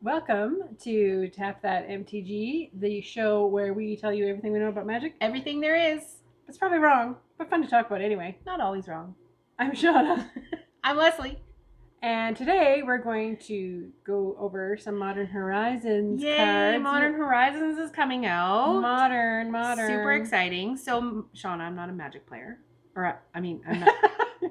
Welcome to Tap That MTG, the show where we tell you everything we know about magic. Everything there is. It's probably wrong, but fun to talk about anyway. Not always wrong. I'm Shawna. I'm Lesley. And today we're going to go over some Modern Horizons Yay, cards. Modern Horizons is coming out. Modern. Super exciting. So, Shawna, I'm not a magic player. I'm not.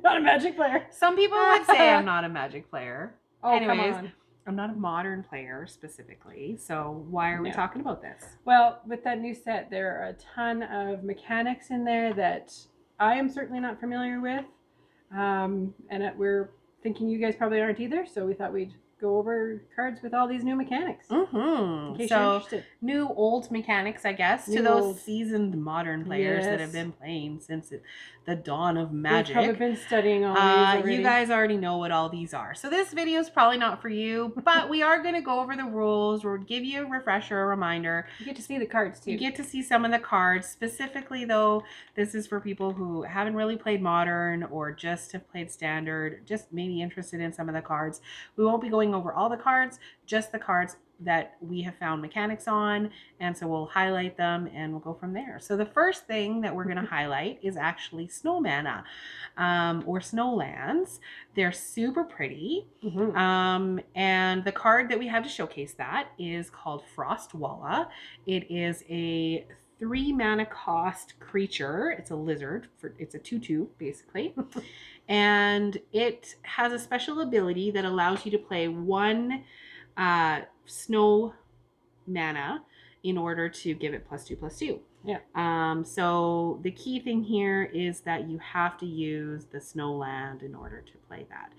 Not a magic player. Some people would say I'm not a magic player. Oh, Anyways, come on. I'm not a modern player specifically. So why are we talking about this? Well, with that new set, there are a ton of mechanics in there that I am certainly not familiar with. And we're thinking you guys probably aren't either. So we thought we'd go over cards with all these new mechanics. In case you're interested. New old mechanics, I guess, to those seasoned modern players that have been playing since the dawn of magic. We've probably been studying all these already. You guys already know what all these are. So this video is probably not for you, but we are going to go over the rules. We'll give you a refresher, a reminder. You get to see the cards too. You get to see some of the cards. Specifically though, this is for people who haven't really played Modern or just have played Standard, just maybe interested in some of the cards. We won't be going over all the cards, just the cards that we have found mechanics on, and so we'll highlight them and we'll go from there. So the first thing that we're going to highlight is actually Snow Mana or Snowlands. They're super pretty. And the card that we have to showcase that is called Frostwalla. It is a 3 mana cost creature. It's a lizard. It's a 2/2 basically. And it has a special ability that allows you to play 1 snow mana in order to give it +2/+2. Yeah. So the key thing here is that you have to use the Snowland in order to play that.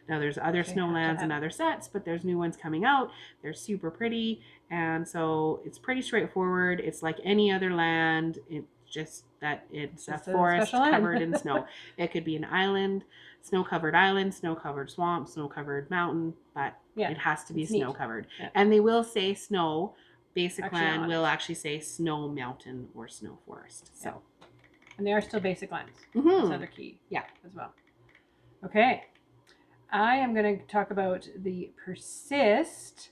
Now there's other Snowlands and other sets, but there's new ones coming out. They're super pretty, and so it's pretty straightforward. It's like any other land. It's just that it's a forest covered in snow. It could be an island, snow-covered swamp, snow-covered mountain, but it has to be snow-covered. And they will say snow. Basic land will actually say snow mountain or snow forest. So, and they are still basic lands. That's another key. Yeah, as well. Okay, I am going to talk about the persist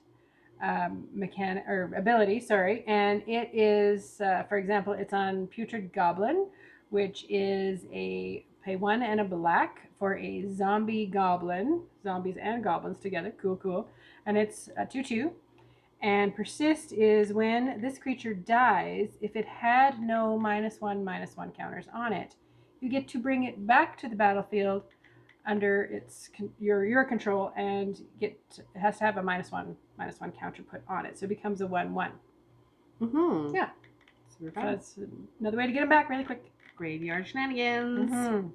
mechanic or ability. Sorry, and it is, for example, it's on Putrid Goblin, which is a pay 1 and a black for a zombie goblin, zombies and goblins together. Cool. And it's a 2/2. And persist is when this creature dies, if it had no -1/-1 counters on it, you get to bring it back to the battlefield under your control, and it has to have a -1/-1 counter put on it. So it becomes a 1/1. Yeah. So that's another way to get them back really quick. Graveyard shenanigans.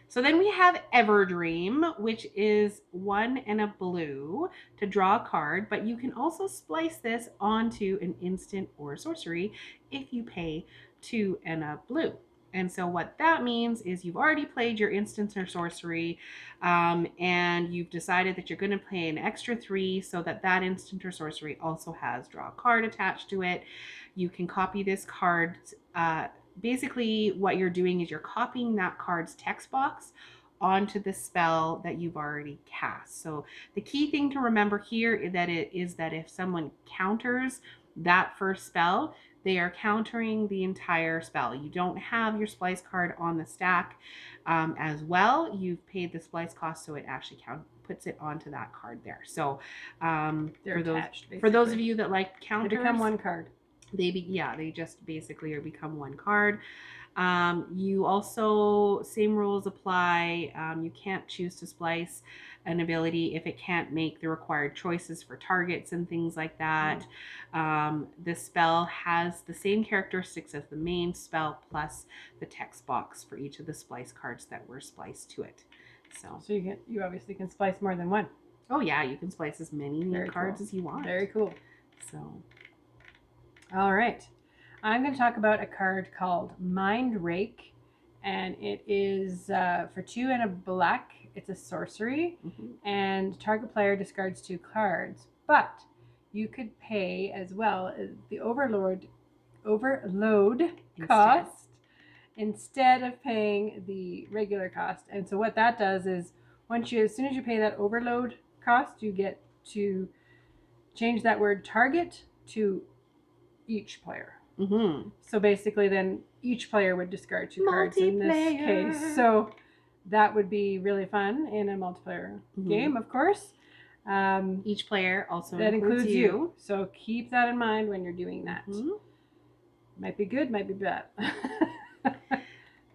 So then we have Everdream, which is 1 and a blue to draw a card, but you can also splice this onto an instant or sorcery if you pay 2 and a blue. And so what that means is you've already played your instant or sorcery, and you've decided that you're going to play an extra 3 so that that instant or sorcery also has draw a card attached to it. You can copy this card. Basically, what you're doing is you're copying that card's text box onto the spell that you've already cast. So the key thing to remember here is that if someone counters that first spell, they are countering the entire spell. You don't have your splice card on the stack as well. You've paid the splice cost, so it actually puts it onto that card there. So for those of you that like counters, they become 1 card. They just basically become 1 card. You also, same rules apply. You can't choose to splice an ability if it can't make the required choices for targets and things like that. The spell has the same characteristics as the main spell plus the text box for each of the splice cards that were spliced to it. So you obviously can splice more than 1. Oh yeah, you can splice as many cards as you want. Very cool. So. All right, I'm going to talk about a card called Mind Rake, and it is for 2 and a black. It's a sorcery, and target player discards 2 cards. But you could pay as well as the overload cost instead of paying the regular cost. And so what that does is as soon as you pay that overload cost, you get to change that word target to each player. So basically then each player would discard 2 cards in this case. So that would be really fun in a multiplayer game, of course. Each player also that includes you. So keep that in mind when you're doing that. Might be good, might be bad.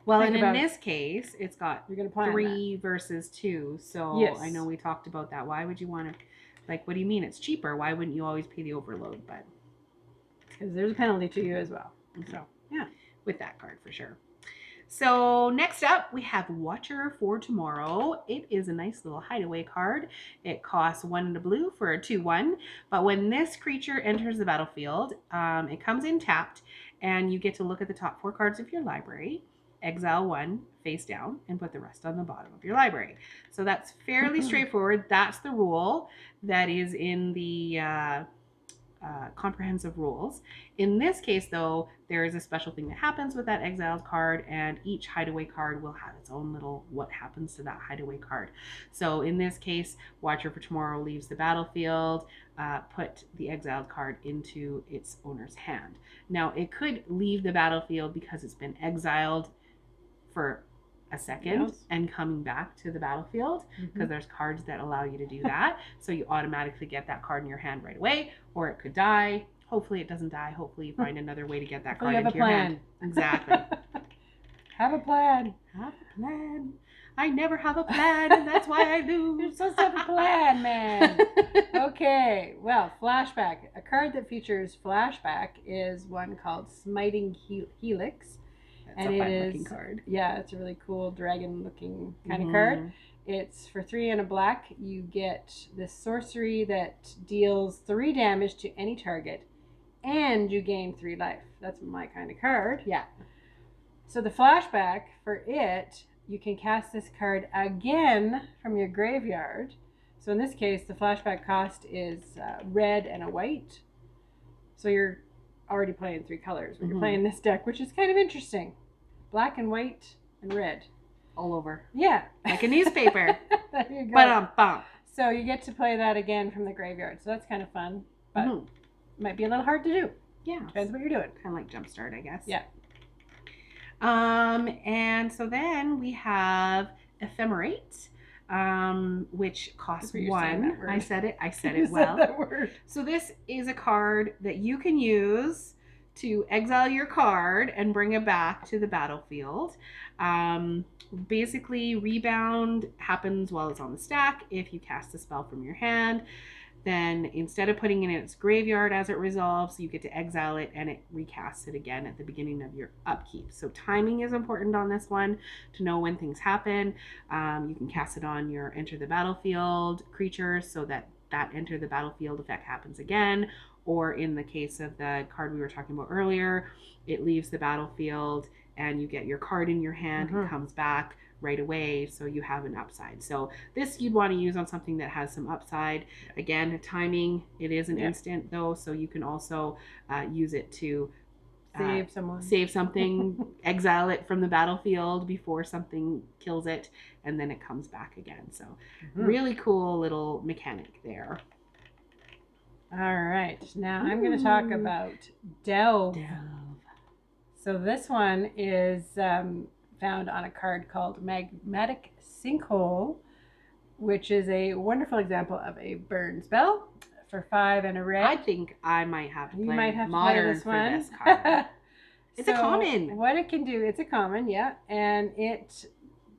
Well, and in this case, it's got you're gonna plan 3 versus 2. So yes. I know we talked about that. Why would you want to, like, what do you mean it's cheaper? Why wouldn't you always pay the overload? But because there's a penalty to you as well. So yeah, with that card for sure. So next up, we have Watcher for Tomorrow. It is a nice little hideaway card. It costs 1 and a blue for a 2/1. But when this creature enters the battlefield, it comes in tapped, and you get to look at the top 4 cards of your library, exile 1 face down, and put the rest on the bottom of your library. So that's fairly straightforward. That's the rule that is in the comprehensive rules. In this case, though, there is a special thing that happens with that exiled card, and each hideaway card will have its own little what happens to that hideaway card. So in this case, Watcher for Tomorrow leaves the battlefield, put the exiled card into its owner's hand. Now, it could leave the battlefield because it's been exiled for a second and coming back to the battlefield, because there's cards that allow you to do that. So you automatically get that card in your hand right away, or it could die. Hopefully it doesn't die. Hopefully you find another way to get that card into your hand. Exactly. Have a plan. Have a plan. I never have a plan, and that's why I lose. You're supposed to have a plan, man. Okay, well, Flashback. A card that features Flashback is one called Smiting Helix. That's a fun-looking card. Yeah, it's a really cool dragon-looking kind of card. It's for 3 and a black. You get this sorcery that deals 3 damage to any target, and you gain 3 life. That's my kind of card. Yeah. So the Flashback for it, you can cast this card again from your graveyard. So in this case, the Flashback cost is red and a white. So you're already playing 3 colors when you're playing this deck, which is kind of interesting. Black and white and red. All over. Yeah. Like a newspaper. There you go. Ba-dum-bum. So you get to play that again from the graveyard. So that's kind of fun. But might be a little hard to do. Yeah. Depends what you're doing. Kind of like Jumpstart, I guess. Yeah. And so then we have Ephemerate, which costs 1. I said it well. Said that word. So this is a card that you can use to exile your card and bring it back to the battlefield. Basically, rebound happens while it's on the stack. If you cast a spell from your hand, then instead of putting it in its graveyard as it resolves, you get to exile it, and it recasts it again at the beginning of your upkeep. So timing is important on this one to know when things happen. You can cast it on your enter the battlefield creatures so that enter the battlefield effect happens again. Or in the case of the card we were talking about earlier, it leaves the battlefield and you get your card in your hand and comes back right away, so you have an upside. So this you'd want to use on something that has some upside. Again, timing, it is an instant though, so you can also use it to save something, exile it from the battlefield before something kills it, and then it comes back again. So really cool little mechanic there. All right, now I'm going to talk about Delve. So this one is found on a card called Magmatic Sinkhole, which is a wonderful example of a burn spell for 5 and a red. I think I might have to play Modern Modern this one. for this card. It's a common. What it can do, it's a common, yeah, and it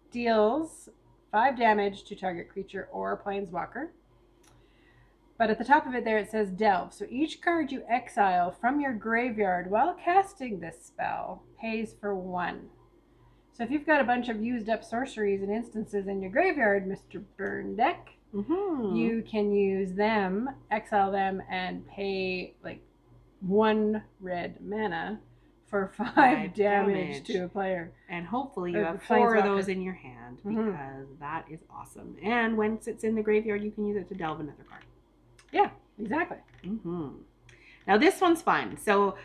deals 5 damage to target creature or planeswalker. But at the top of it there it says Delve. So each card you exile from your graveyard while casting this spell pays for 1. So if you've got a bunch of used up sorceries and instances in your graveyard, Mr. Burn Deck, you can use them, exile them, and pay like 1 red mana for 5 damage to a player. And hopefully you have 4 of those in your hand, because that is awesome. And once it's in the graveyard, you can use it to delve another card. Yeah, exactly. Now this one's fun. So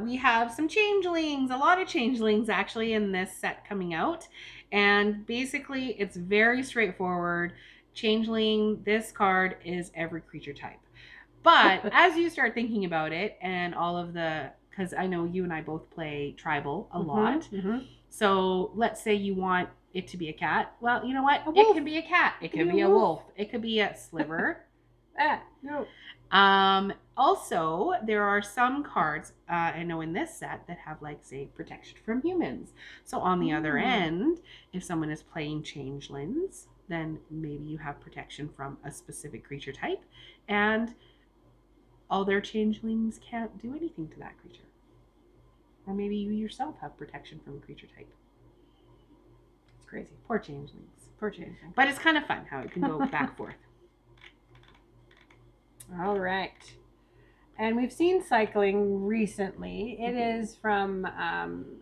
we have some changelings, a lot of changelings actually in this set coming out. And basically it's very straightforward. Changeling, this card is every creature type. But as you start thinking about it and all of the, because I know you and I both play tribal a lot. So let's say you want it to be a cat. Well, you know what? It can be a cat. It can be a wolf. It could be a sliver. No. Also, there are some cards, I know in this set, that have, like, say, protection from humans. So on the other end, if someone is playing Changelings, then maybe you have protection from a specific creature type, and all their Changelings can't do anything to that creature. Or maybe you yourself have protection from a creature type. It's crazy. Poor Changelings. Poor Changelings. But it's kind of fun how it can go back and forth. All right. And we've seen cycling recently. It is from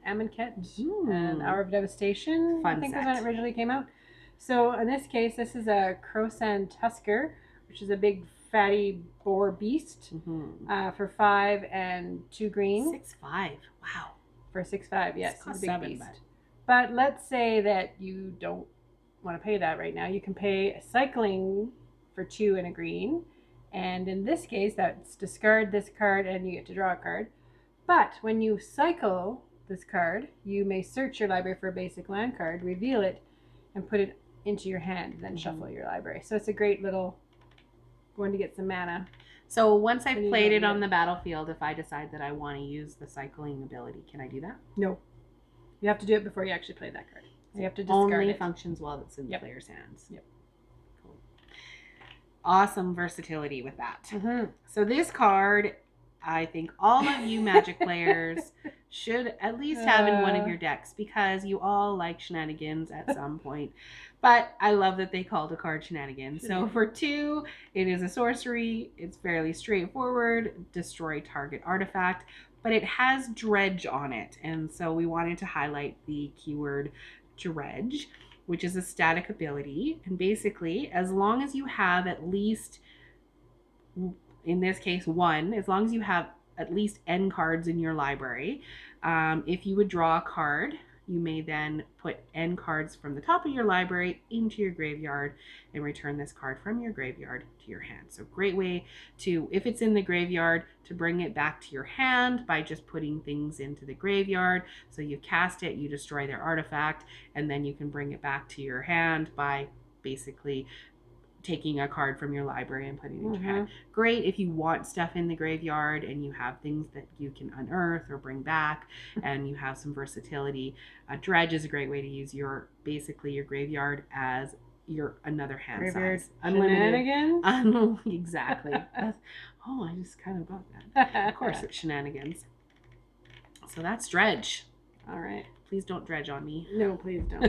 Amonkhet and Hour of Devastation, I think was when it originally came out. So in this case, this is a Krosan Tusker, which is a big fatty boar beast for 5 and 2 green. 6/5. Wow. For 6/5, yes. It's a big 7, beast. But let's say that you don't want to pay that right now. You can pay a cycling for 2 and a green. And in this case, that's discard this card and you get to draw a card. But when you cycle this card, you may search your library for a basic land card, reveal it, and put it into your hand, then shuffle your library. So it's a great little one to get some mana. So once I've played it on the battlefield, if I decide that I want to use the cycling ability, can I do that? No. You have to do it before you actually play that card. You have to discard Only it. functions while it's in the player's hands. Yep. Cool. Awesome versatility with that. So this card, I think all of you Magic players should at least have in one of your decks, because you all like shenanigans at some point. But I love that they called a card Shenanigans. So for 2, it is a sorcery. It's fairly straightforward. Destroy target artifact. But it has Dredge on it. And so we wanted to highlight the keyword Dredge, which is a static ability. And basically, as long as you have at least, in this case, 1, as long as you have at least N cards in your library, if you would draw a card, you may then put N cards from the top of your library into your graveyard and return this card from your graveyard to your hand. So great way to, if it's in the graveyard, to bring it back to your hand by just putting things into the graveyard. So you cast it, you destroy their artifact, and then you can bring it back to your hand by basically taking a card from your library and putting it in your hand. Great if you want stuff in the graveyard and you have things that you can unearth or bring back and you have some versatility. Dredge is a great way to use your, basically your graveyard as your another hand graveyard size. Unlimited. Shenanigans? Exactly. Oh, I just kind of got that. Of course it's shenanigans. So that's Dredge. All right. Please don't dredge on me. No, please don't.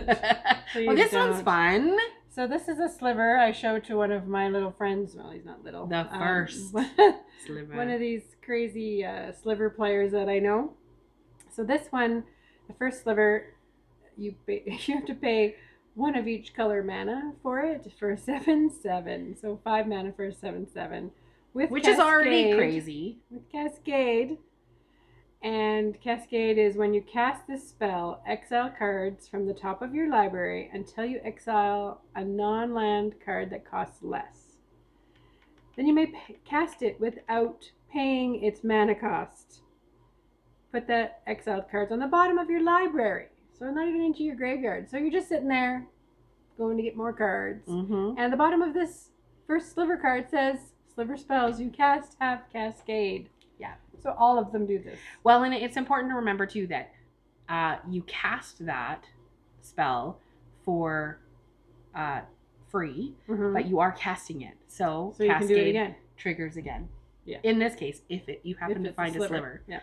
Please well, this don't. one's fun. So this is a sliver I showed to one of my little friends. Well, he's not little. The first sliver. One of these crazy sliver players that I know. So this one, the first sliver, you have to pay 1 of each color mana for it for a 7/7. So 5 mana for a 7/7. Which is already crazy. With Cascade. And Cascade is when you cast this spell, exile cards from the top of your library until you exile a non-land card that costs less. Then you may cast it without paying its mana cost. Put the exiled cards on the bottom of your library. So not even into your graveyard. So you're just sitting there going to get more cards. And the bottom of this first sliver card says, sliver spells you cast have Cascade. Yeah. So all of them do this. Well, and it's important to remember too that you cast that spell for free, but you are casting it. So you Cascade can do it again. Triggers again. Yeah. In this case, if you happen to find a sliver. Yeah.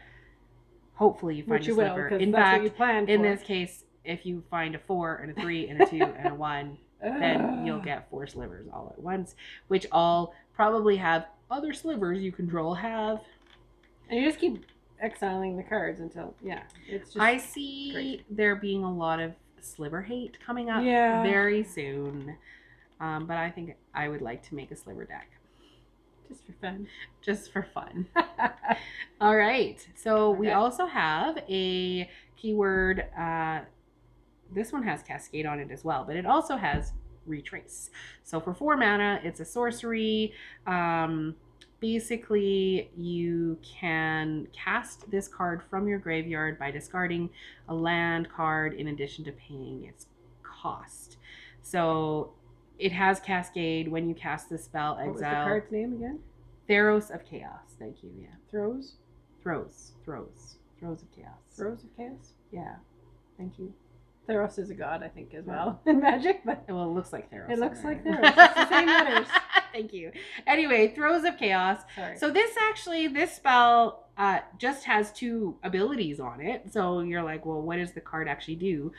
Hopefully you find a sliver. Will, in that's fact, what you planned in for. this case, if you find a 4 and a 3 and a 2 and a 1, then you'll get 4 slivers all at once, which all probably have other slivers you control have. And you just keep exiling the cards until, it's just I see great. There being a lot of sliver hate coming up very soon. But I think I would like to make a sliver deck. Just for fun. Just for fun. All right. So we also have a keyword. This one has Cascade on it as well, but it also has Retrace. So for 4 mana, it's a sorcery. basically you can cast this card from your graveyard by discarding a land card in addition to paying its cost. So it has Cascade. When you cast the spell, exile. What was the card's name again? Theros of Chaos. Thank you. Yeah. Throws of Chaos. Throws of Chaos? Yeah. Thank you. Theros is a god, I think, as well in Magic. But well, it looks like Theros. It looks like Theros. It's the same letters. Thank you. Anyway, Throws of Chaos. Sorry. So this spell just has 2 abilities on it. So you're like, well, what does the card actually do?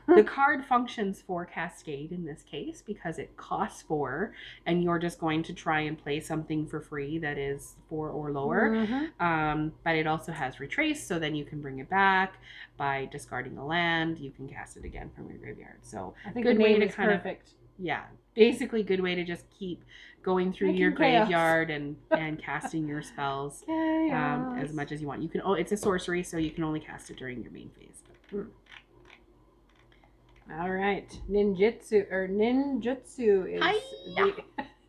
The card functions for Cascade in this case because it costs 4, and you're just going to try and play something for free that is 4 or lower. Mm-hmm. But it also has Retrace, so then you can bring it back by discarding a land. You can cast it again from your graveyard. So I think good the way name to is kind perfect. yeah, basically good way to just keep going through your graveyard and casting your spells as much as you want. You can it's a sorcery, so you can only cast it during your main phase. All right, ninjutsu is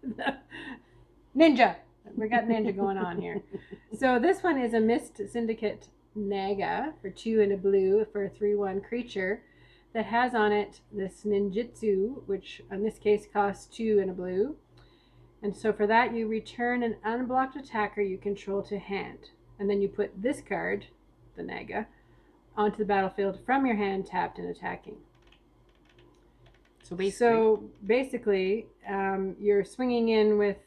the ninja. We got ninja going on here. So this one is a Mist Syndicate Naga for 2 and a blue for a 3/1 creature that has on it this ninjutsu, which in this case costs 2 and a blue. And so for that, you return an unblocked attacker you control to hand. And then you put this card, the Naga, onto the battlefield from your hand, tapped and attacking. So basically, you're swinging in with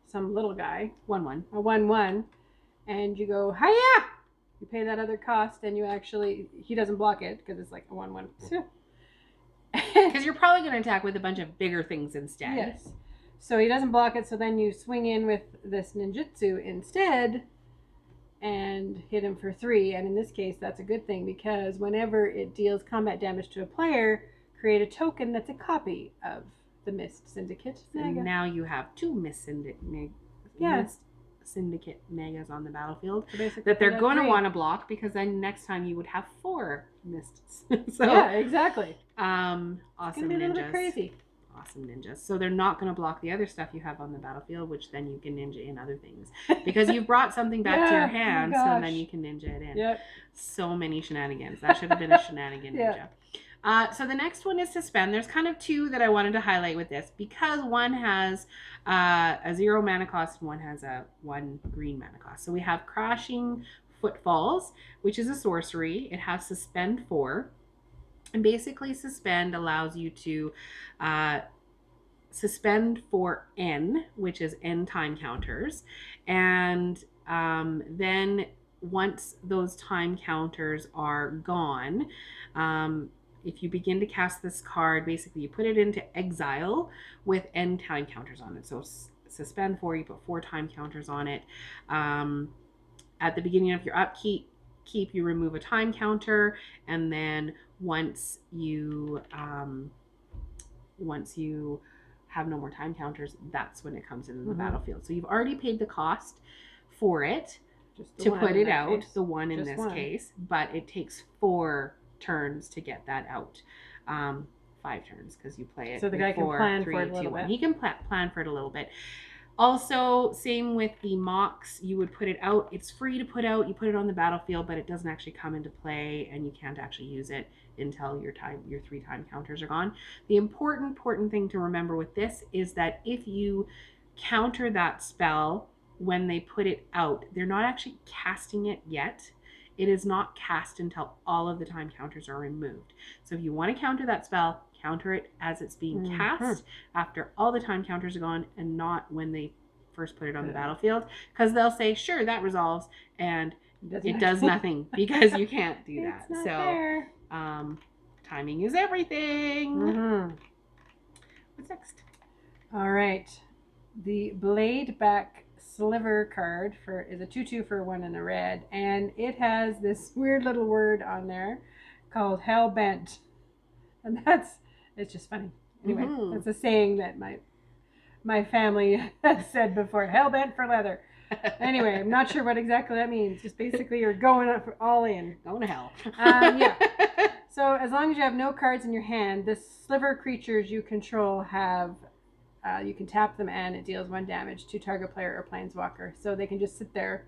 some little guy, 1/1, a 1/1, and you go, hiya! You pay that other cost, and you actually, he doesn't block it because it's like a 1/1. Because you're probably going to attack with a bunch of bigger things instead. Yes. So he doesn't block it, so then you swing in with this ninjutsu instead and hit him for 3. And in this case, that's a good thing because whenever it deals combat damage to a player, create a token that's a copy of the Mist Syndicate Naga. And now you have 2 Mist Syndicate Nagas on the battlefield so that they're going to want to block because then next time you would have 4 Mists. So yeah, exactly. Awesome it's gonna be a little bit crazy. Awesome ninjas. So they're not going to block the other stuff you have on the battlefield, which then you can ninja in other things. Because you've brought something back to your hand, so then you can ninja it in. Yep. So many shenanigans. That should have been a shenanigan ninja. So the next one is Suspend. There's kind of 2 that I wanted to highlight with this because one has a 0 mana cost and one has a 1 green mana cost. So we have Crashing Footfalls, which is a sorcery. It has Suspend 4. And basically Suspend allows you to suspend for N, which is N time counters. And then once those time counters are gone, if you begin to cast this card, basically you put it into exile with N time counters on it. So Suspend 4, you put 4 time counters on it. At the beginning of your upkeep, you remove a time counter, and then once you have no more time counters, that's when it comes into the battlefield. So you've already paid the cost for it to put it out, the 1 in this case, but it takes 4 turns to get that out. 5 turns because you play it. So the guy can plan for it a little bit. He can plan for it a little bit. Also, same with the mocks, you would put it out. It's free to put out. You put it on the battlefield, but it doesn't actually come into play, and you can't actually use it until your 3 time counters are gone. The important thing to remember with this is that if you counter that spell when they put it out, they're not actually casting it yet. It is not cast until all of the time counters are removed. So if you want to counter that spell, counter it as it's being cast after all the time counters are gone and not when they first put it on the battlefield. Because they'll say, sure, that resolves, and it does nothing because you can't do that. It's not so fair. Timing is everything. What's next? All right. The Blade Back Sliver card is a 2/2 for 1 and a red, and it has this weird little word on there called Hellbent, and it's just funny. Anyway, that's a saying that my family has said before. Hellbent for leather. Anyway, I'm not sure what exactly that means. Just basically you're going all in. Going to hell. Yeah. So as long as you have no cards in your hand, the sliver creatures you control have You can tap them and it deals 1 damage to target player or planeswalker. So they can just sit there,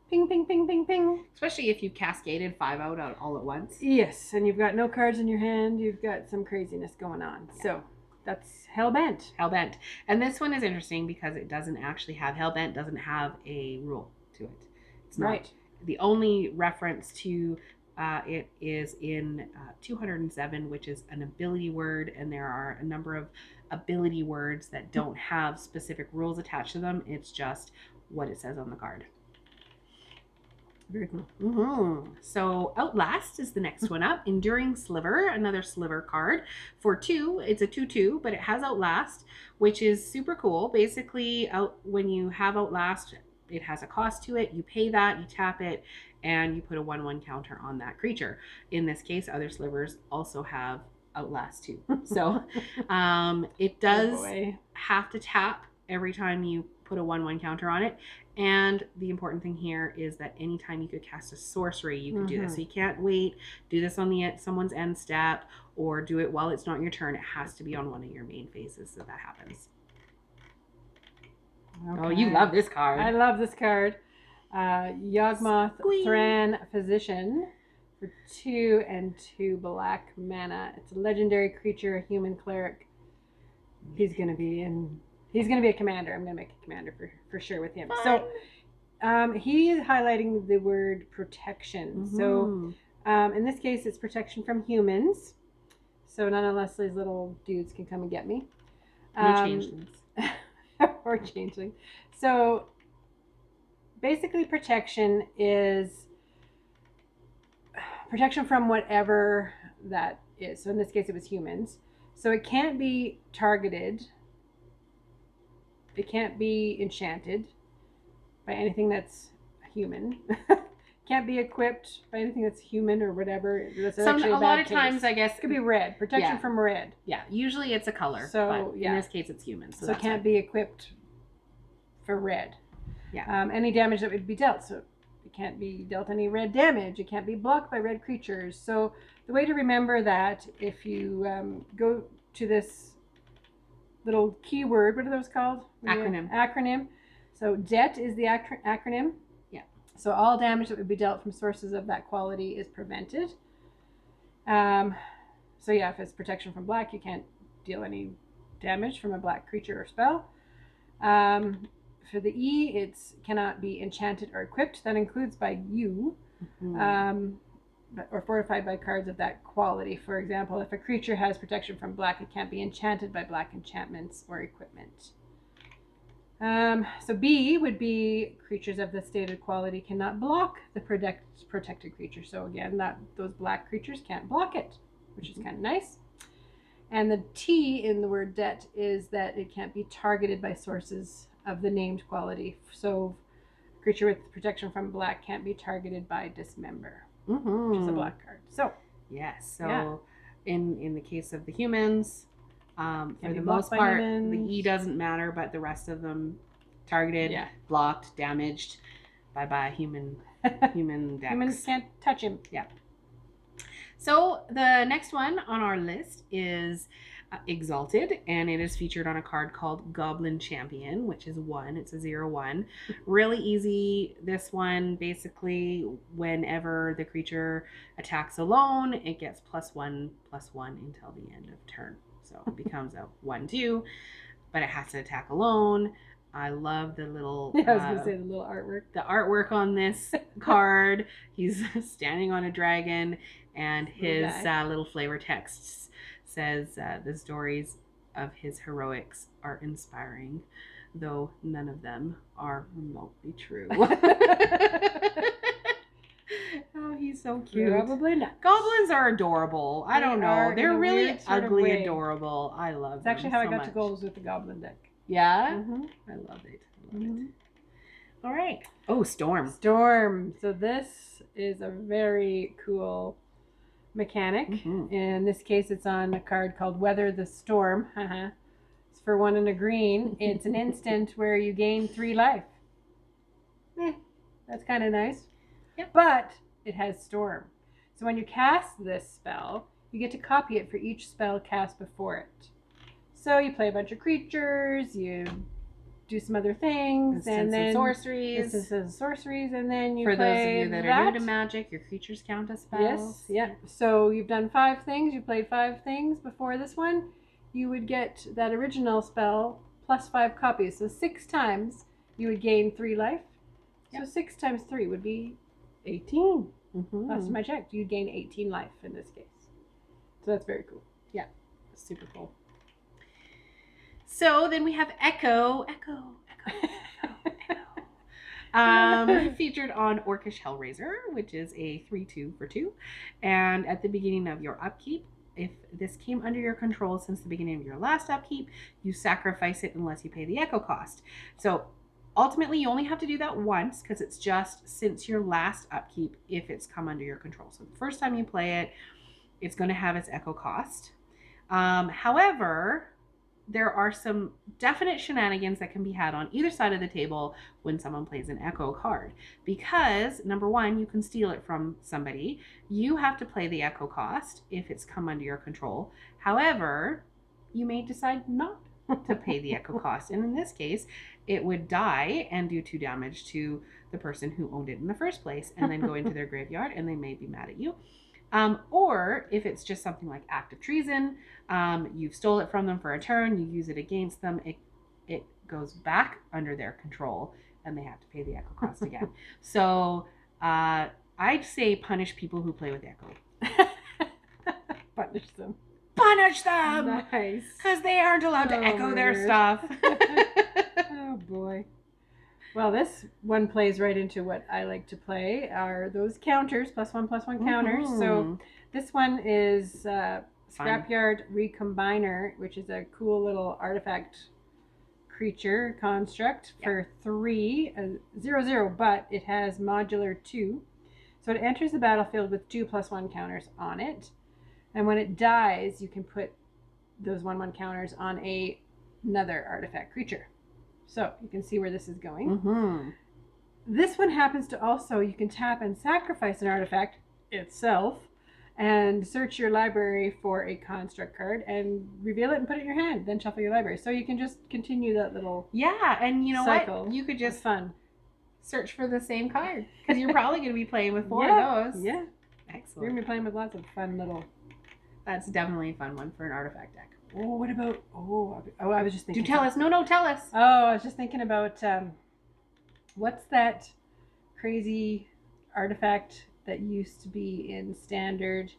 ping, ping, ping, ping, ping. Especially if you cascaded 5 out all at once. Yes, and you've got no cards in your hand. You've got some craziness going on. Yeah. So that's Hellbent. Hellbent. And this one is interesting because it doesn't actually have, Hellbent doesn't have a rule to it. It's not. Right. The only reference to it is in 207, which is an ability word, and there are a number of ability words that don't have specific rules attached to them. It's just what it says on the card. Very cool. Mm-hmm. So Outlast is the next one up. Enduring Sliver, another Sliver card. For 2, it's a 2/2, but it has Outlast, which is super cool. Basically, when you have Outlast, it has a cost to it. You pay that, you tap it, and you put a 1/1 counter on that creature. In this case, other Slivers also have Outlast too. So it does have to tap every time you put a 1/1 counter on it. And the important thing here is that anytime you could cast a sorcery, you can do this. So you can't wait, do this on someone's end step, or do it while it's not your turn. It has to be on one of your main phases so that happens. Okay. Oh, you love this card. I love this card. Yawgmoth Thran Physician for 2 and 2 black mana. It's a legendary creature, a human cleric. He's gonna be a commander. I'm gonna make a commander for sure with him. Fun. So he is highlighting the word protection. Mm-hmm. So in this case, it's protection from humans. So none of Leslie's little dudes can come and get me. No changelings. Or changeling. So basically protection is protection from whatever that is. So in this case it was humans. So it can't be targeted. It can't be enchanted by anything that's human. Can't be equipped by anything that's human or whatever. That's a lot of times, I guess, it could be red. Protection from red. Yeah, usually it's a color. So but in this case, it's human. So it can't be equipped for red. Yeah. Any damage that would be dealt. So it can't be dealt any red damage. It can't be blocked by red creatures. So the way to remember that, if you go to this little keyword, what are those called? Acronym. So DET is the acronym. So all damage that would be dealt from sources of that quality is prevented. So yeah, if it's protection from black, you can't deal any damage from a black creature or spell. For the E, it cannot be enchanted or equipped. That includes by you, or fortified by cards of that quality. For example, if a creature has protection from black, it can't be enchanted by black enchantments or equipment. So B would be creatures of the stated quality cannot block the protected creature. So again, those black creatures can't block it, which is kind of nice. And the T in the word det is that it can't be targeted by sources of the named quality. So a creature with protection from black can't be targeted by dismember, which is a black card. So yes. So in the case of the humans, for the most part, the E doesn't matter, but the rest of them targeted, blocked, damaged by human decks. Humans can't touch him. Yeah. So the next one on our list is Exalted, and it is featured on a card called Goblin Champion, which is 1. It's a 0/1. Really easy. This one, basically, whenever the creature attacks alone, it gets +1/+1 until the end of turn. So it becomes a 1/2, but it has to attack alone. I love the little I was gonna say the little artwork. The artwork on this card. He's standing on a dragon, and his little flavor text says the stories of his heroics are inspiring, though none of them are remotely true. Oh, he's so cute. Probably not. Goblins are adorable. I don't know. They're really ugly, adorable. I love them. It's actually how I got to goals with the Goblin deck. Yeah? I love it. All right. Oh, Storm. So this is a very cool mechanic. In this case, it's on a card called Weather the Storm. It's for 1 and a green. It's an instant where you gain 3 life. That's kind of nice. Yep. But it has Storm. So when you cast this spell, you get to copy it for each spell cast before it. So you play a bunch of creatures, you do some other things, and then sorceries. Sorceries, and then you For play those of you that are new to magic, your creatures count as spells. Yes, yeah. So you've done 5 things. You played 5 things before this one. You would get that original spell plus 5 copies. So 6 times you would gain 3 life. So 6 times 3 would be 18. Last time I checked, you'd gain 18 life in this case. So that's very cool. Yeah, super cool. So then we have Echo. Featured on Orcish Hellraiser, which is a 3/2 for 2. And at the beginning of your upkeep, if this came under your control since the beginning of your last upkeep, you sacrifice it unless you pay the Echo cost. So ultimately, you only have to do that once because it's just since your last upkeep if it's come under your control. So the first time you play it, it's going to have its Echo cost. However, there are some definite shenanigans that can be had on either side of the table when someone plays an Echo card. Because, number one, you can steal it from somebody. You have to play the Echo cost if it's come under your control. However, you may decide not to pay the Echo cost. And in this case, it would die and do 2 damage to the person who owned it in the first place and then go into their graveyard and they may be mad at you. Or if it's just something like active treason, you stole it from them for a turn, you use it against them, it goes back under their control and they have to pay the Echo cost again. So I'd say punish people who play with Echo. Punish them. Punish them! Nice. Because they aren't allowed to echo their stuff. Oh boy. Well, this one plays right into what I like to play, are those counters, +1/+1 counters. So this one is Scrapyard Recombiner, which is a cool little artifact creature construct for 3, 0/0, but it has modular 2. So it enters the battlefield with 2 +1 counters on it. And when it dies, you can put those 1/1 counters on another artifact creature. So you can see where this is going. This one happens to also, you can tap and sacrifice an artifact itself and search your library for a construct card and reveal it and put it in your hand, then shuffle your library. So you can just continue that little and you know cycle. what? You could just fun. Search for the same card because you're probably going to be playing with 4 of those. Yeah. Excellent. You're going to be playing with lots of fun little... That's definitely a fun one for an artifact deck. Oh, what about... Oh, I was just thinking... Do tell us. No, tell us. Oh, I was just thinking about... what's that crazy artifact that used to be in Standard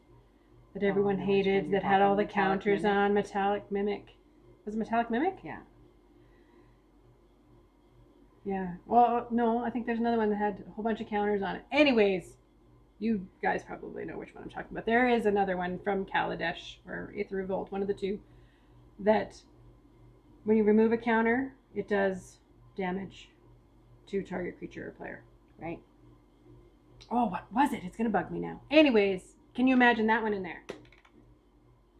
that everyone hated, that had all the counters on? Metallic Mimic. Was it Metallic Mimic? Yeah. Yeah. Well, no, I think there's another one that had a whole bunch of counters on it. Anyways... You guys probably know which one I'm talking about. There is another one from Kaladesh or Aether Revolt, one of the two, that when you remove a counter, it does damage to target creature or player, right? Oh, what was it? It's going to bug me now. Anyways, can you imagine that one in there?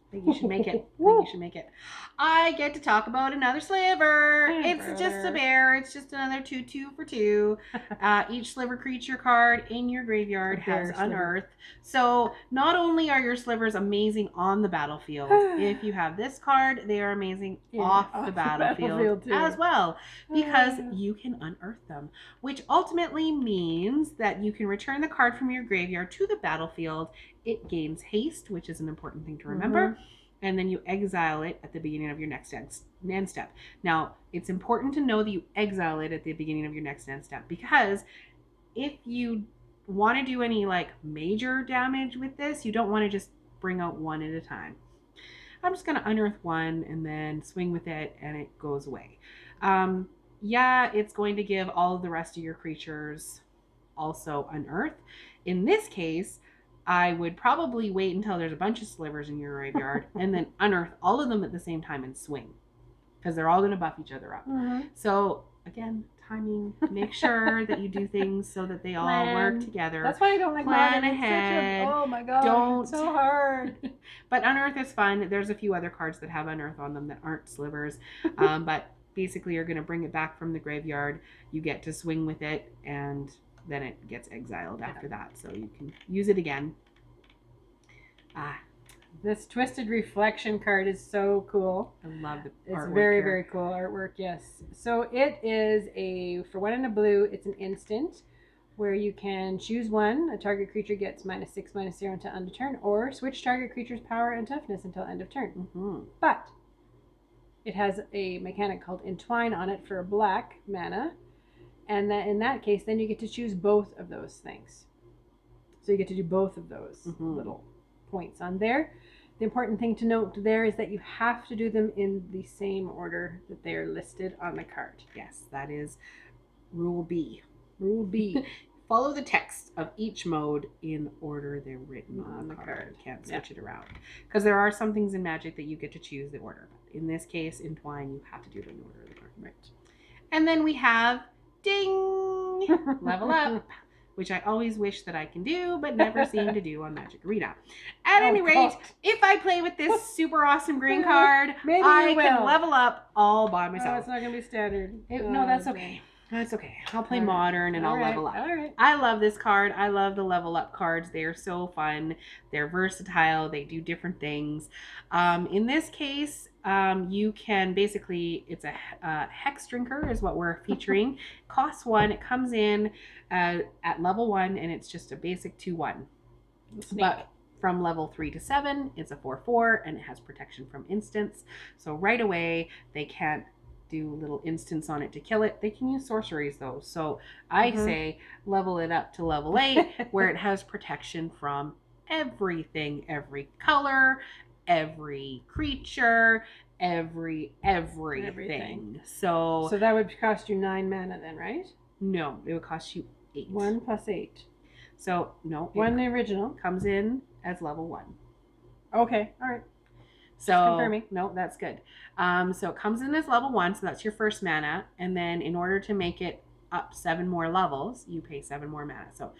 I think you should make it. I get to talk about another Sliver. It's just a bear. It's just another 2/2 for 2. Each Sliver creature card in your graveyard has Unearthed. So not only are your Slivers amazing on the battlefield, if you have this card, they are amazing off the battlefield as well, because you can unearth them, which ultimately means that you can return the card from your graveyard to the battlefield. It gains haste, which is an important thing to remember. And then you exile it at the beginning of your next end step. Now, it's important to know that you exile it at the beginning of your next end step, because if you want to do any like major damage with this, you don't want to just bring out one at a time. I'm just going to unearth one and then swing with it and it goes away. Yeah, it's going to give all of the rest of your creatures also unearth. In this case, I would probably wait until there's a bunch of Slivers in your graveyard and then unearth all of them at the same time and swing, because they're all going to buff each other up. So again, timing, make sure that you do things so that they all work together. That's why I don't like plan ahead. Oh my god, it's so hard. But Unearth is fun. There's a few other cards that have Unearth on them that aren't Slivers. But basically you're going to bring it back from the graveyard. You get to swing with it, and then it gets exiled after that, so you can use it again. This Twisted Reflection card is so cool. I love the It's artwork very, here. very cool artwork, yes. So it is for 1 and a blue, it's an instant where you can choose one. A target creature gets -6, -0 until end of turn, or switch target creature's power and toughness until end of turn. But it has a mechanic called Entwine on it for a black mana, and that in that case, then you get to choose both of those things. So you get to do both of those little points on there. The important thing to note there is that you have to do them in the same order that they are listed on the card. Yes, that is Rule B. Rule B. Follow the text of each mode in order they're written on the card. You can't switch it around. Because there are some things in Magic that you get to choose the order. In this case, Entwine, you have to do them in order of the card. Right. And then we have Ding! Level Up, which I always wish that I can do, but never seem to do on Magic Arena. At any rate, if I play with this super awesome green card, Maybe I you can will. level up all by Oh, myself. it's not going to be standard. No, that's okay. That's okay. I'll play All right. modern and All I'll right. level up. All right. I love this card. I love the level up cards. They are so fun. They're versatile. They do different things. In this case, you can basically, it's a Hex Drinker is what we're featuring. Costs 1. It comes in at level 1 and it's just a basic 2/1. But from level 3 to 7, it's a 4/4 and it has protection from instants. So right away, they can't do little instants on it to kill it. They can use sorceries though. So I say level it up to level 8 where it has protection from everything, every color, every creature, everything. So that would cost you 9 mana then, right? no, it would cost you 8. 1 plus 8. So no, 1 the original. comes in as level 1. Okay, all right. So confirming. no, that's good. So it comes in as level 1, so that's your first mana, and then in order to make it up 7 more levels, you pay 7 more mana. So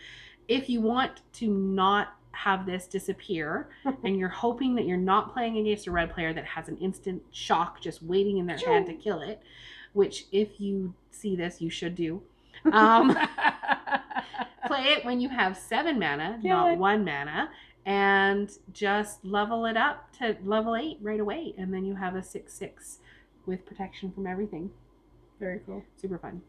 if you want to not have this disappear and you're hoping that you're not playing against a red player that has an instant shock just waiting in their hand to kill it, which if you see this, you should do. Play it when you have 7 mana, not 1 mana, and just level it up to level 8 right away. And then you have a 6/6 with protection from everything. Very cool. Super fun.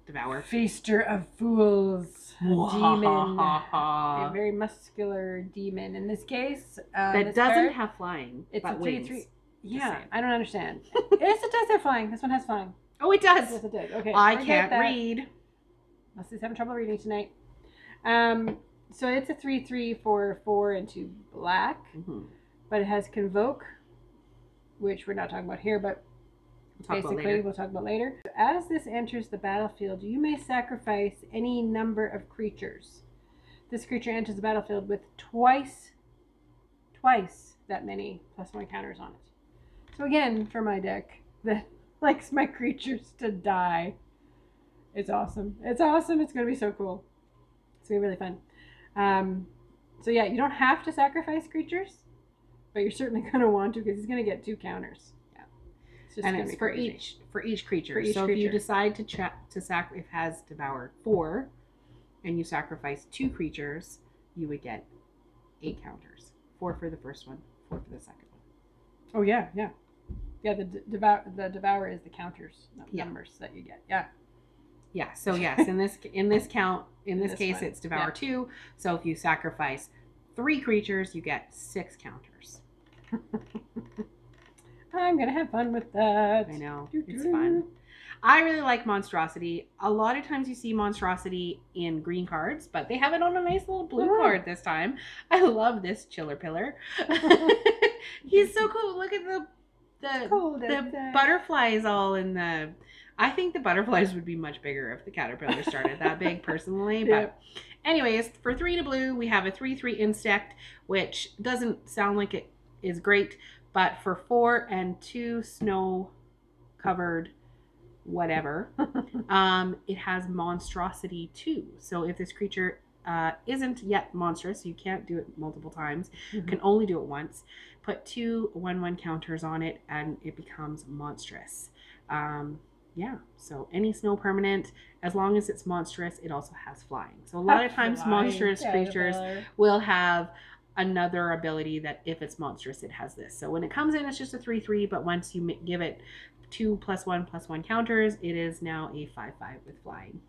Devour. Feaster of Fools. A demon. A A very muscular demon. In this case, that doesn't have flying. It's but a wings. 3/3. Yeah, I don't understand. Yes, it does have flying. This one has flying. Oh, it does. Yes, it did. Okay. I forget can't that. read. Leslie's having trouble reading tonight. So it's a 3/3 for 4 and 2 black, but it has Convoke, which we're not talking about here, but we'll talk about later. As this enters the battlefield, you may sacrifice any number of creatures. This creature enters the battlefield with twice that many +1 counters on it. So again, for my deck that likes my creatures to die, it's awesome. It's awesome. It's going to be so cool. It's going to be really fun. So yeah, you don't have to sacrifice creatures, but you're certainly going to want to because he's going to get 2 counters. Yeah, and it's for each creature. So if you decide to it has Devour 4, and you sacrifice 2 creatures, you would get 8 counters. 4 for the first one, 4 for the second one. Oh yeah. The Devour is the counters, not numbers that you get. Yeah. Yeah. So yes, in this case, one. it's Devour 2. So if you sacrifice 3 creatures, you get 6 counters. I'm gonna have fun with that. I know. It's fun. I really like Monstrosity. A lot of times you see Monstrosity in green cards, but they have it on a nice little blue card this time. I love this Chiller Pillar. He's so cool. Look at the butterflies all in the... I think the butterflies would be much bigger if the caterpillar started that big personally. But anyways, for 3 to blue, we have a 3/3 insect, which doesn't sound like it is great, but for 4 and 2 snow covered whatever, it has Monstrosity 2. So if this creature isn't yet monstrous, you can't do it multiple times, you can only do it once, put 2 1/1 counters on it and it becomes monstrous. Yeah, so any snow permanent, as long as it's monstrous, it also has flying. So a lot of times monstrous creatures will have another ability that if it's monstrous, it has this. So when it comes in, it's just a 3/3, but once you give it 2+1/+1 counters, it is now a 5/5 with flying.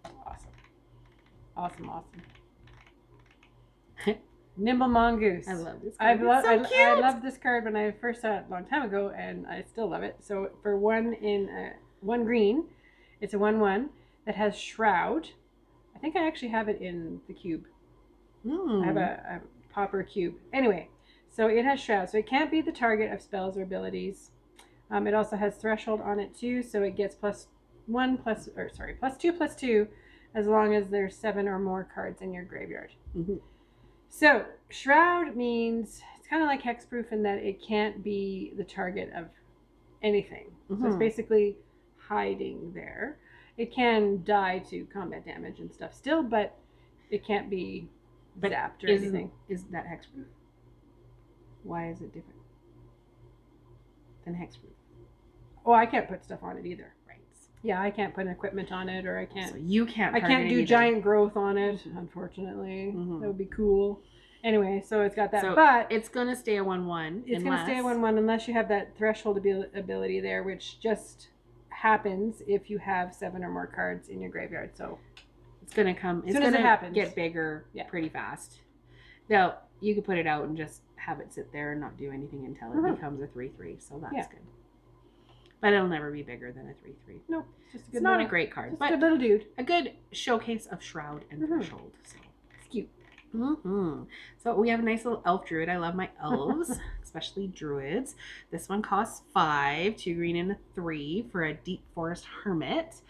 Awesome. Nimble Mongoose. I love this card. I love this card when I first saw it a long time ago, and I still love it. So for one green, it's a 1/1 that has Shroud. I think I actually have it in the cube. I have a pauper cube. Anyway, so it has Shroud, so it can't be the target of spells or abilities. It also has Threshold on it too, so it gets +2/+2 as long as there's 7 or more cards in your graveyard. So Shroud means it's kind of like hexproof in that it can't be the target of anything. So it's basically hiding there. It can die to combat damage and stuff still, but it can't be zapped or anything. Is that hexproof? Why is it different than hexproof? Oh, I can't put stuff on it either. Right. Yeah, I can't put an equipment on it, or I can't. So you can't. I can't do giant growth on it, unfortunately. That would be cool. Anyway, so it's got that, so but it's gonna stay a 1/1. It's gonna stay a 1/1 unless you have that threshold ability there, which just happens if you have 7 or more cards in your graveyard. So it's gonna come. It's gonna get bigger pretty fast. Now you could put it out and just have it sit there and not do anything until it becomes a 3/3. So that's good. But it'll never be bigger than a 3/3. No, it's just a good. It's not a great card, but a good little dude. A good showcase of Shroud and Threshold. So it's cute. So we have a nice little elf druid. I love my elves, especially druids. This one costs 5, 2 green and a 3 for a deep forest hermit.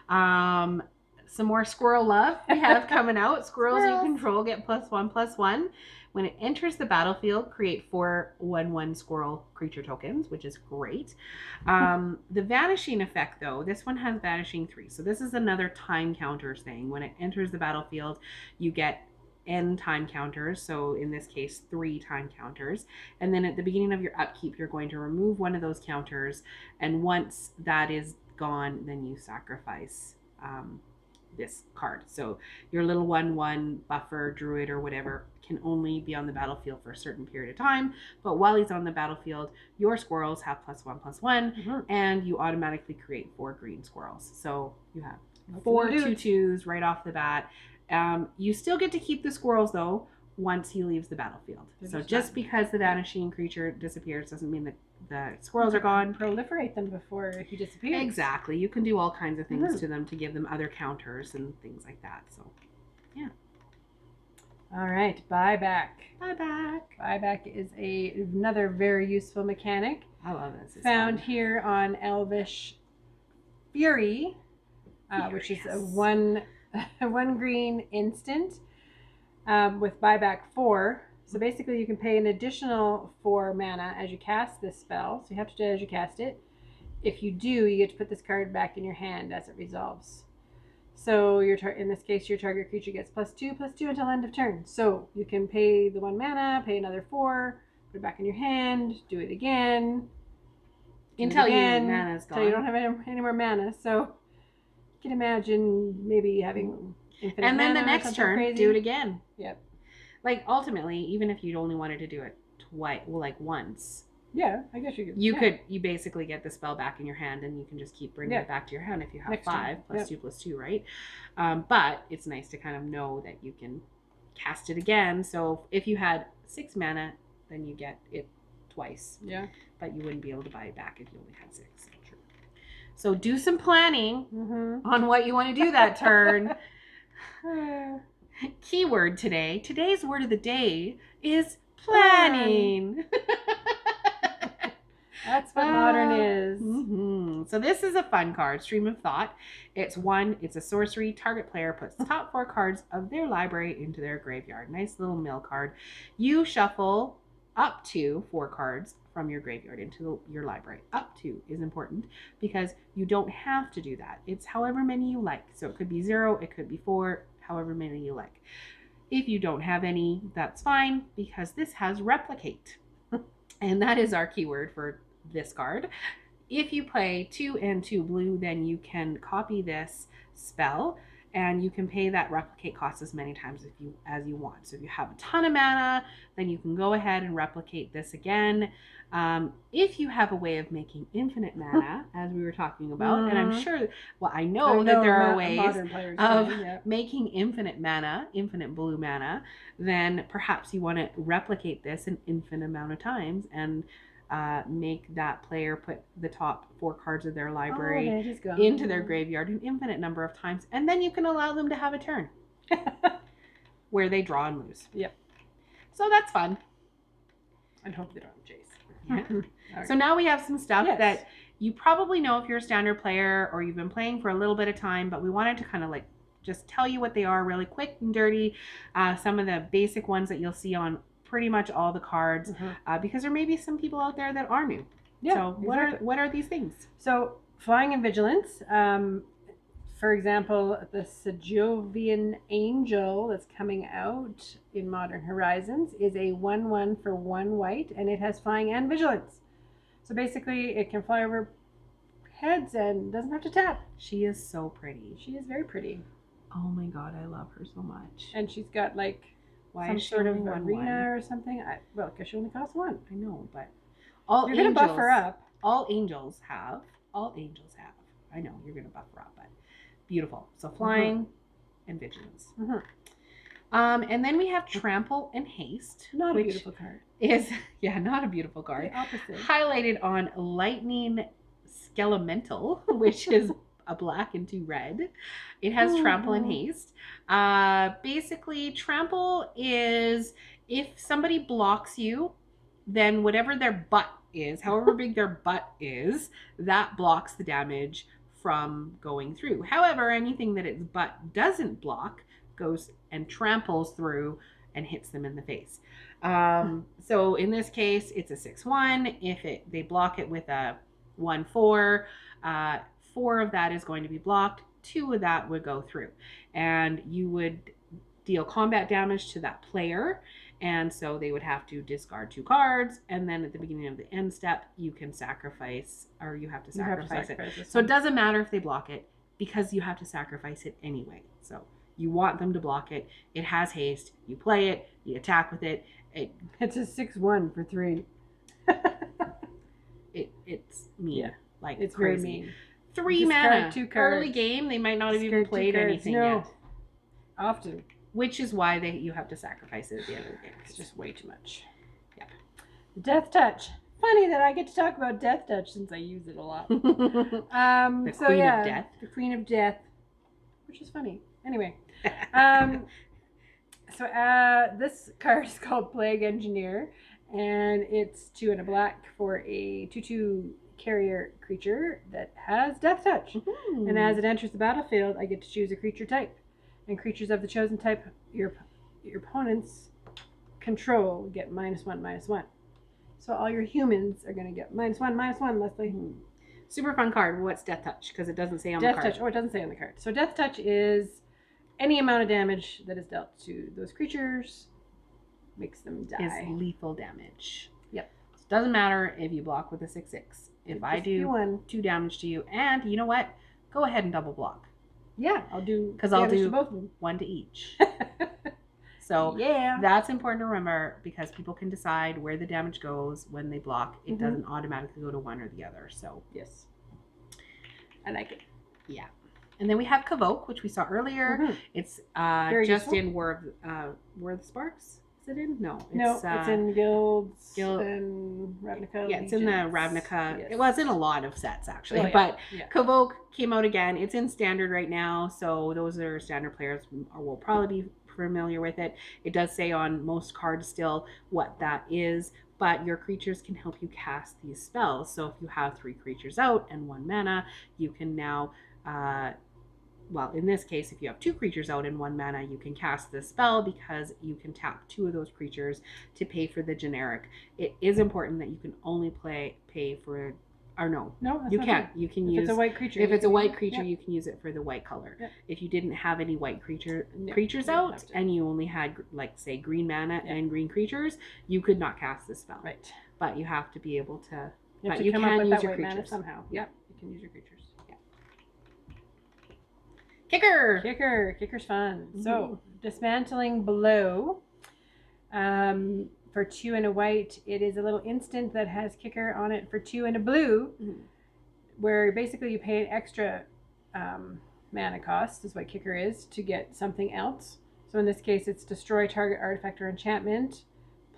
Some more squirrel love we have coming out. Squirrels you control get +1/+1. When it enters the battlefield, create 4 1/1 squirrel creature tokens, which is great. The vanishing effect, though, this one has vanishing 3. So this is another time counters thing. When it enters the battlefield, you get N time counters. So in this case, 3 time counters. And then at the beginning of your upkeep, you're going to remove one of those counters. And once that is gone, then you sacrifice this card. So your little 1/1 buffer druid or whatever can only be on the battlefield for a certain period of time, but while he's on the battlefield, your squirrels have +1/+1, and you automatically create 4 green squirrels. So you have 4 2/2s right off the bat. You still get to keep the squirrels though once he leaves the battlefield. So just because the vanishing creature disappears doesn't mean that the squirrels are gone. Proliferate them before he disappears. Exactly. You can do all kinds of things to them to give them other counters and things like that. So, yeah. All right, buyback. Buyback is another very useful mechanic. I love this. Found here on Elvish Fury, which is a one green instant with buyback 4. So basically you can pay an additional 4 mana as you cast this spell. So you have to do it as you cast it. If you do, you get to put this card back in your hand as it resolves. So in this case, your target creature gets +2/+2 until end of turn. So you can pay the 1 mana, pay another 4, put it back in your hand, do it again. Until your mana's gone. Until you don't have any more mana. So you can imagine maybe having infinite mana. And then the next turn, do it again. Yep. Like ultimately, even if you'd only wanted to do it twice, well, like once. Yeah, I guess you could. You basically get the spell back in your hand, and you can just keep bringing it back to your hand if you have 5 +2/+2, right? But it's nice to kind of know that you can cast it again. So if you had 6 mana, then you get it twice. Yeah. But you wouldn't be able to buy it back if you only had 6. So do some planning on what you want to do that turn. Keyword today. Today's word of the day is planning. That's what modern is. So this is a fun card, Stream of Thought. It's a sorcery. Target player puts the top 4 cards of their library into their graveyard. Nice little mill card. You shuffle up to 4 cards from your graveyard into your library. Up to is important because you don't have to do that. It's however many you like. So it could be 0, it could be 4, however many you like. If you don't have any, that's fine because this has replicate. And that is our keyword for this card. if you play 2 and 2 blue, then you can copy this spell and you can pay that replicate cost as many times as you want. So if you have a ton of mana, then you can go ahead and replicate this again. If you have a way of making infinite mana, as we were talking about, and I'm sure, well, I know that there are ways of making infinite mana, infinite blue mana, then perhaps you want to replicate this an infinite amount of times and make that player put the top 4 cards of their library into their graveyard an infinite number of times, and then you can allow them to have a turn where they draw and lose. Yep. So that's fun. And hope they don't have Jace. Yeah. Right. So now we have some stuff that you probably know if you're a standard player or you've been playing for a little bit of time, but we wanted to kind of like just tell you what they are really quick and dirty. Some of the basic ones that you'll see on pretty much all the cards, because there may be some people out there that are new. Yeah. So what are these things? So flying and vigilance. For example, the Sejovian Angel that's coming out in Modern Horizons is a 1/1 for 1 white, and it has flying and vigilance. So basically, it can fly over heads and doesn't have to tap. She is so pretty. She is very pretty. Oh my god, I love her so much. And she's got like some sort of arena or something. Well, because she only costs 1. I know, but you're going to buff her up. All angels have. I know, you're going to buff her up, but beautiful. So flying and vigilance. And then we have trample and haste. Not a beautiful card. Not a beautiful card. The opposite. Highlighted on lightning skelemental, which is a black and 2 red. It has trample and haste. Basically, trample is if somebody blocks you, then whatever their butt is, however big their butt is, that blocks the damage from going through. However, anything that its butt doesn't block goes and tramples through and hits them in the face. So in this case, it's a 6/1. If they block it with a 1/4, 4 of that is going to be blocked. 2 of that would go through, and you would deal combat damage to that player. And so they would have to discard 2 cards, and then at the beginning of the end step, you can sacrifice, or you have to sacrifice it. So it doesn't matter if they block it, because you have to sacrifice it anyway. So you want them to block it. It has haste. You play it. You attack with it. It's a 6/1 for 3. It's mean. Yeah. Like it's crazy. Very mean. 3 mana. 2 cards. Early game, they might not have even played anything yet. Often. Which is why you have to sacrifice it at the end of the game. It's just way too much. Yep. Death Touch. Funny that I get to talk about Death Touch since I use it a lot. The Queen of Death. The Queen of Death. Which is funny. Anyway. So this card is called Plague Engineer. And it's 2 and a black for a 2/2 carrier creature that has Death Touch. And as it enters the battlefield, I get to choose a creature type. And creatures of the chosen type your opponents control get -1/-1. So all your humans are going to get -1/-1, Lesley. Super fun card. What's Death Touch? Because it doesn't say on the card. Death Touch. Oh, it doesn't say on the card. So Death Touch is any amount of damage that is dealt to those creatures makes them die. Is lethal damage. Yep. So it doesn't matter if you block with a 6/6. If I do 2 damage to you, and you know what? Go ahead and double block. Yeah, I'll do both of them. 1 to each. So that's important to remember, because people can decide where the damage goes when they block. It doesn't automatically go to one or the other. So yes, I like it. Yeah. And then we have Convoke, which we saw earlier. It's just useful. In War of the Sparks. Is it in? No. It's in Guilds and Ravnica. Yeah, it's in the Ravnica. Yes. It was in a lot of sets, actually. But Convoke came out again. It's in Standard right now. So those are Standard players will probably be familiar with it. It does say on most cards still what that is. But your creatures can help you cast these spells. So if you have 3 creatures out and 1 mana, you can now... well, in this case, if you have 2 creatures out and 1 mana, you can cast this spell because you can tap 2 of those creatures to pay for the generic. It is important that you can only pay for, or no, you can't. You can use, if it's a white creature. If it's a white creature, you can use it for the white color. Yep. If you didn't have any white creatures out and you only had, like, say, green mana and green creatures, you could not cast this spell. Right. But you have to be able to You have But to you come can up with use that your white mana creatures. somehow. Yep, you can use your creatures. Yeah. Kicker's fun. So, Dismantling Blow. For 2 and a white, it is a little instant that has kicker on it for 2 and a blue, where basically you pay an extra mana cost, is what kicker is, to get something else. So in this case, it's destroy target artifact or enchantment.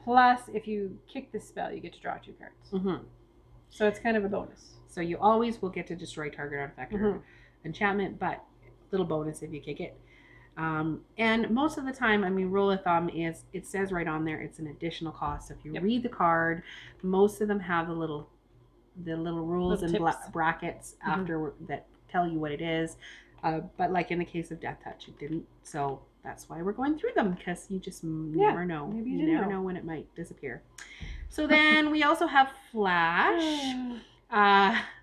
Plus, if you kick this spell, you get to draw 2 cards. So it's kind of a bonus. So you always will get to destroy target artifact or enchantment, but little bonus if you kick it. And most of the time, I mean, rule of thumb is it says right on there it's an additional cost. So if you read the card, most of them have the little rules little and brackets after that tell you what it is. But like in the case of Death Touch, it didn't. So that's why we're going through them, because you just never know. Maybe you never know when it might disappear. So then we also have Flash.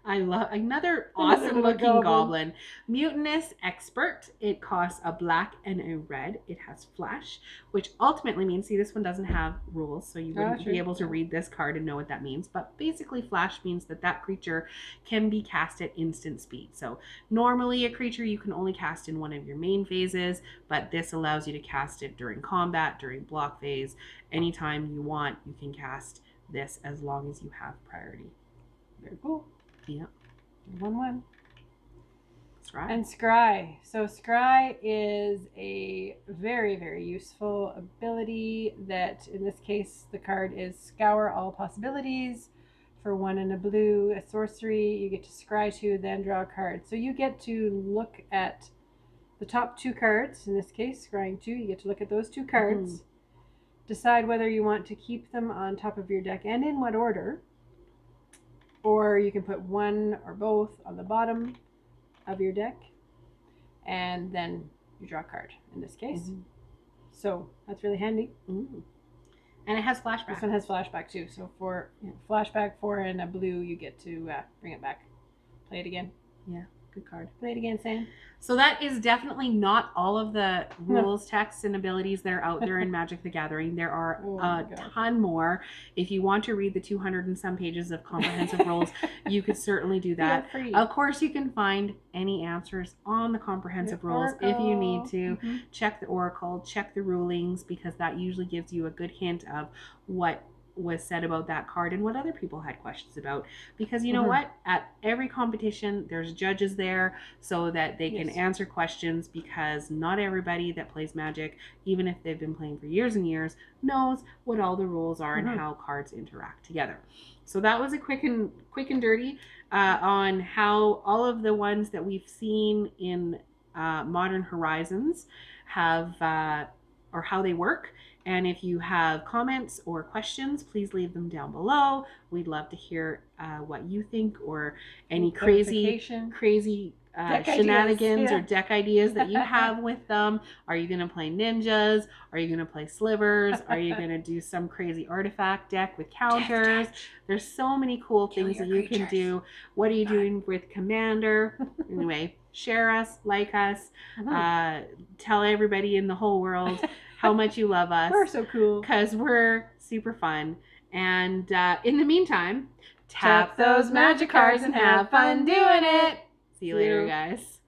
I love another awesome looking goblin. Mutinous Expert. It costs a black and a red. It has Flash, which ultimately means, see, this one doesn't have rules, so you wouldn't be able to read this card and know what that means. But basically, Flash means that that creature can be cast at instant speed. So normally a creature you can only cast in one of your main phases, but this allows you to cast it during combat, during block phase. Anytime you want, you can cast this as long as you have priority. Very cool. Yeah. 1/1. Scry. And Scry. So Scry is a very, very useful ability that, in this case, the card is Scour All Possibilities. For 1 and a blue, a sorcery, you get to scry 2, then draw a card. So you get to look at the top 2 cards. In this case, scrying 2, you get to look at those 2 cards. Decide whether you want to keep them on top of your deck and in what order. Or you can put one or both on the bottom of your deck, and then you draw a card in this case. So that's really handy. And it has flashback. This one has flashback too. So for flashback 4 and a blue, you get to bring it back. Play it again. Yeah, good card. Play it again, Sam. So that is definitely not all of the rules, texts, and abilities that are out there in Magic the Gathering. There are a ton more. If you want to read the 200 and some pages of comprehensive rules, you could certainly do that. Of course, you can find any answers on the comprehensive rules if you need to. Check the Oracle, check the rulings, because that usually gives you a good hint of what was said about that card and what other people had questions about, because you know what, at every competition there's judges there so that they can answer questions, because not everybody that plays Magic, even if they've been playing for years and years, knows what all the rules are and how cards interact together. So that was a quick and dirty on how all of the ones that we've seen in Modern Horizons have or how they work. And if you have comments or questions, please leave them down below. We'd love to hear what you think, or any crazy shenanigans or deck ideas that you have with them. Are you going to play ninjas? Are you going to play slivers? Are you going to do some crazy artifact deck with counters? There's so many cool things that you can do. What are you doing with Commander? Anyway, share us, like us, tell everybody in the whole world how much you love us. We're so cool. Because we're super fun. And in the meantime, tap those magic cards and have fun doing it. See you later, guys.